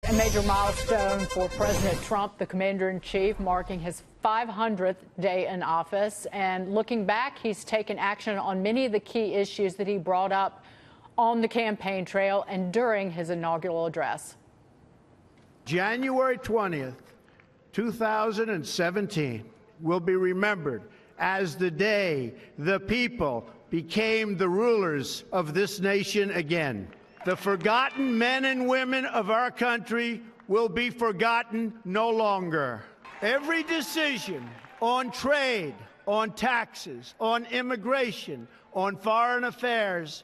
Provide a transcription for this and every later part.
A major milestone for President Trump, the commander-in-chief, marking his 500th day in office. And looking back, he's taken action on many of the key issues that he brought up on the campaign trail and during his inaugural address. January 20th, 2017 will be remembered as the day the people became the rulers of this nation again. The forgotten men and women of our country will be forgotten no longer. Every decision on trade, on taxes, on immigration, on foreign affairs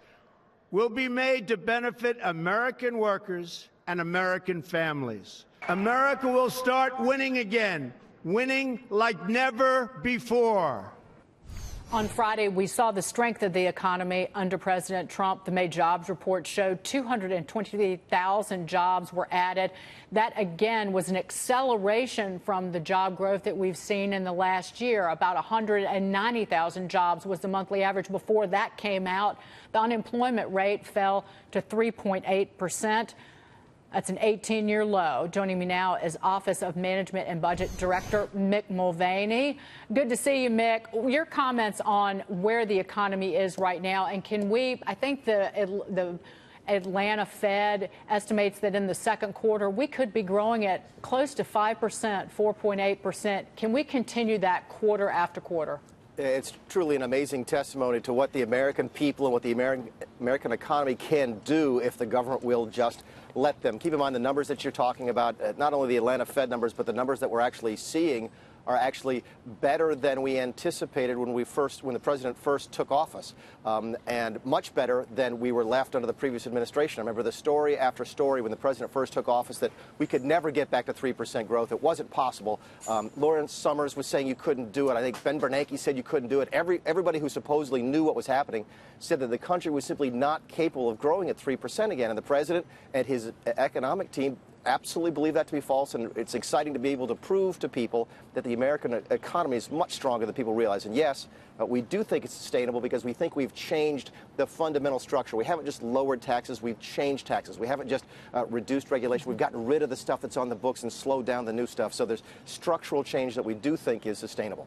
will be made to benefit American workers and American families. America will start winning again, winning like never before. On Friday, we saw the strength of the economy under President Trump. The May jobs report showed 223,000 jobs were added. That, again, was an acceleration from the job growth that we've seen in the last year. About 190,000 jobs was the monthly average before that came out. The unemployment rate fell to 3.8%. That's an 18-year low. Joining me now is Office of Management and Budget Director Mick Mulvaney. Good to see you, Mick. Your comments on where the economy is right now, and can we, I think the Atlanta Fed estimates that in the second quarter we could be growing at close to 5%, 4.8%. Can we continue that quarter after quarter? It's truly an amazing testimony to what the American people and what the American economy can do if the government will just let them. Keep in mind the numbers that you're talking about, not only the Atlanta Fed numbers, but the numbers that we're actually seeing are actually better than we anticipated when the president first took office, and much better than we were left under the previous administration. I remember the story after story when the president first took office that we could never get back to 3% growth. It wasn't possible. Lawrence Summers was saying you couldn't do it. I think Ben Bernanke said you couldn't do it. Everybody who supposedly knew what was happening said that the country was simply not capable of growing at 3% again. And the president and his economic team absolutely believe that to be false, and it's exciting to be able to prove to people that the American economy is much stronger than people realize. And yes, we do think it's sustainable because we think we've changed the fundamental structure. We haven't just lowered taxes, we've changed taxes. We haven't just reduced regulation. We've gotten rid of the stuff that's on the books and slowed down the new stuff. So there's structural change that we do think is sustainable.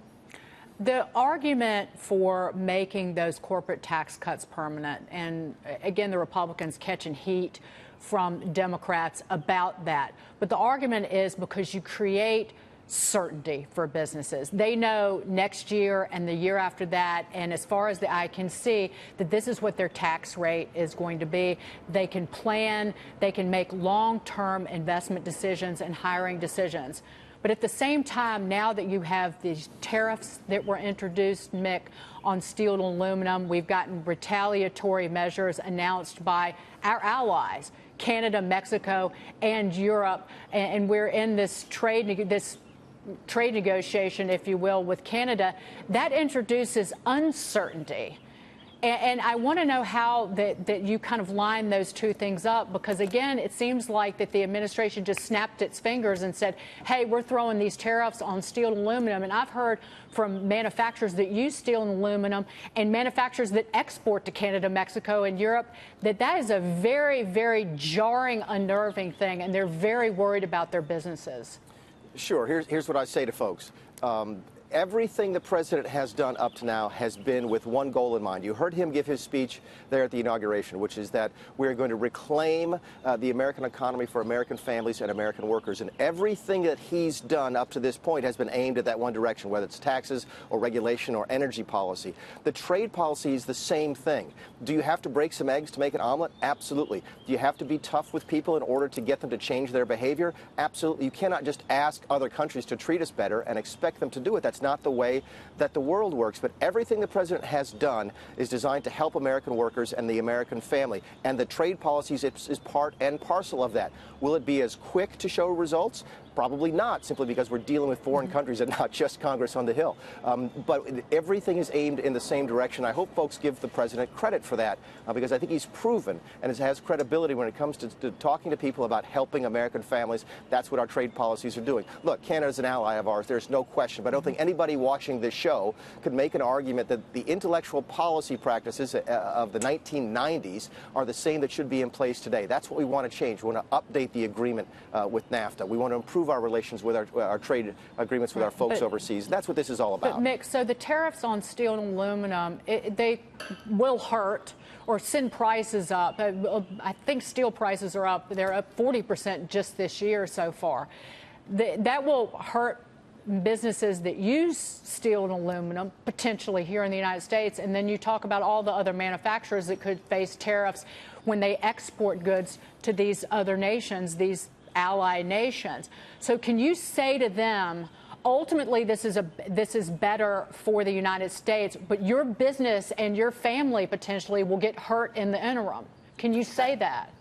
The argument for making those corporate tax cuts permanent, and again, the Republicans catching heat from Democrats about that. But the argument is because you create certainty for businesses. They know next year and the year after that, and as far as the eye can see, that this is what their tax rate is going to be. They can plan, they can make long-term investment decisions and hiring decisions. But at the same time, now that you have these tariffs that were introduced, Mick, on steel and aluminum, we've gotten retaliatory measures announced by our allies, Canada, Mexico, and Europe, and we're in this trade negotiation, if you will, with Canada. That introduces uncertainty. And I want to know how that you kind of line those two things up, because, again, it seems like that the administration just snapped its fingers and said, hey, we're throwing these tariffs on steel and aluminum. And I've heard from manufacturers that use steel and aluminum and manufacturers that export to Canada, Mexico, and Europe, that is a very, very jarring, unnerving thing, and they're very worried about their businesses. Sure. Here's what I say to folks. Everything the president has done up to now has been with one goal in mind. You heard him give his speech there at the inauguration, which is that we're going to reclaim the American economy for American families and American workers. And everything that he's done up to this point has been aimed at that one direction, whether it's taxes or regulation or energy policy. The trade policy is the same thing. Do you have to break some eggs to make an omelet? Absolutely. Do you have to be tough with people in order to get them to change their behavior? Absolutely. You cannot just ask other countries to treat us better and expect them to do it. That's not the way that the world works. But everything the president has done is designed to help American workers and the American family. And the trade policies is part and parcel of that. Will it be as quick to show results? Probably not, simply because we're dealing with foreign countries and not just Congress on the Hill. But everything is aimed in the same direction. I hope folks give the president credit for that, because I think he's proven and has credibility when it comes to talking to people about helping American families. That's what our trade policies are doing. Look, Canada's an ally of ours. There's no question. But I don't think anybody watching this show could make an argument that the intellectual policy practices of the 1990s are the same that should be in place today. That's what we want to change. We want to update the agreement with NAFTA. We want to improve our relations with our trade agreements with our folks overseas. That's what this is all about. But Mick, so the tariffs on steel and aluminum, they will hurt or send prices up. I think steel prices are up. They're up 40% just this year so far. That will hurt businesses that use steel and aluminum, potentially here in the United States. And then you talk about all the other manufacturers that could face tariffs when they export goods to these other nations, these ally nations. So can you say to them, ultimately, this is better for the United States, but your business and your family potentially will get hurt in the interim? Can you say that?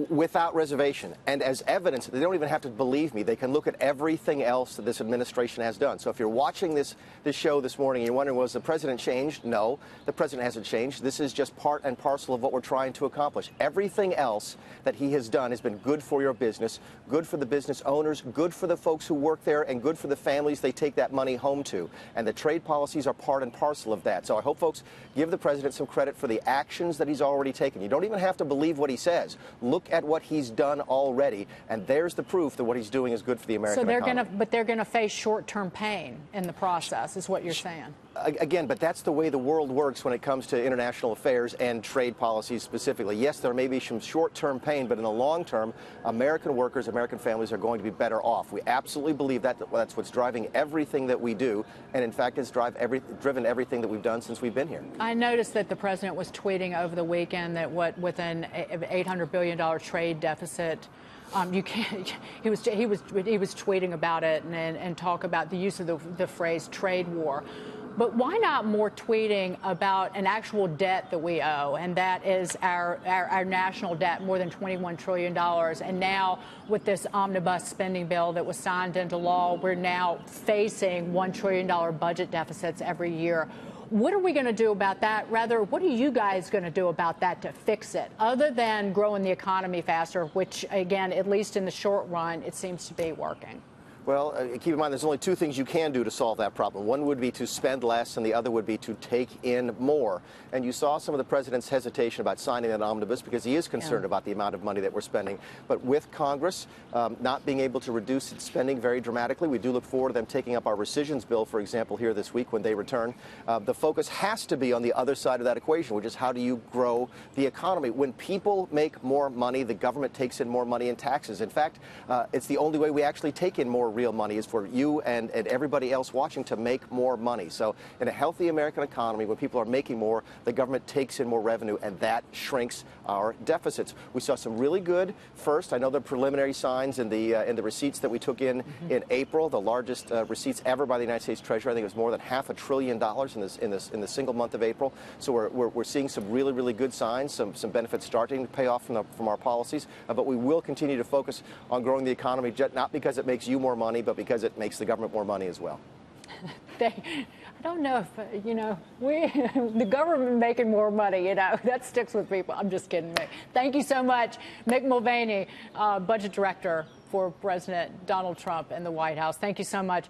Without reservation. And as evidence, they don't even have to believe me. They can look at everything else that this administration has done. So if you're watching this show this morning and you're wondering, was the president changed? No, the president hasn't changed. This is just part and parcel of what we're trying to accomplish. Everything else that he has done has been good for your business, good for the business owners, good for the folks who work there, and good for the families they take that money home to. And the trade policies are part and parcel of that. So I hope folks give the president some credit for the actions that he's already taken. You don't even have to believe what he says. Look at what he's done already, and there's the proof that what he's doing is good for the American economy. But they're going to face short-term pain in the process, is what you're saying. Again, but that's the way the world works when it comes to international affairs and trade policies specifically. Yes, there may be some short-term pain, but in the long term, American workers, American families are going to be better off. We absolutely believe that. That's what's driving everything that we do, and in fact, it's driven everything that we've done since we've been here. I noticed that the president was tweeting over the weekend that with an $800 billion trade deficit, you can't. He was tweeting about it and talk about the use of the phrase trade war. But why not more tweeting about an actual debt that we owe, and that is our national debt, more than $21 trillion. And now with this omnibus spending bill that was signed into law, we're now facing $1 trillion budget deficits every year. What are we going to do about that? Rather, what are you guys going to do about that to fix it, other than growing the economy faster, which, again, at least in the short run, it seems to be working? Well, keep in mind, there's only two things you can do to solve that problem. One would be to spend less, and the other would be to take in more. And you saw some of the president's hesitation about signing that omnibus because he is concerned about the amount of money that we're spending. But with Congress not being able to reduce its spending very dramatically, we do look forward to them taking up our rescissions bill, for example, here this week when they return. The focus has to be on the other side of that equation, which is how do you grow the economy? When people make more money, the government takes in more money in taxes. In fact, it's the only way we actually take in more real money is for you and everybody else watching to make more money. So in a healthy American economy, when people are making more, the government takes in more revenue, and that shrinks our deficits. We saw some really good, first, I know the preliminary signs in the receipts that we took in April, the largest receipts ever by the United States Treasury. I think it was more than $500 billion in the single month of April. So we're seeing some really, really good signs, some benefits starting to pay off from our policies. But we will continue to focus on growing the economy, not because it makes you more money, but because it makes the government more money as well. I don't know if, the government making more money, that sticks with people. I'm just kidding, Mick. Thank you so much. Mick Mulvaney, Budget Director for President Donald Trump in the White House. Thank you so much.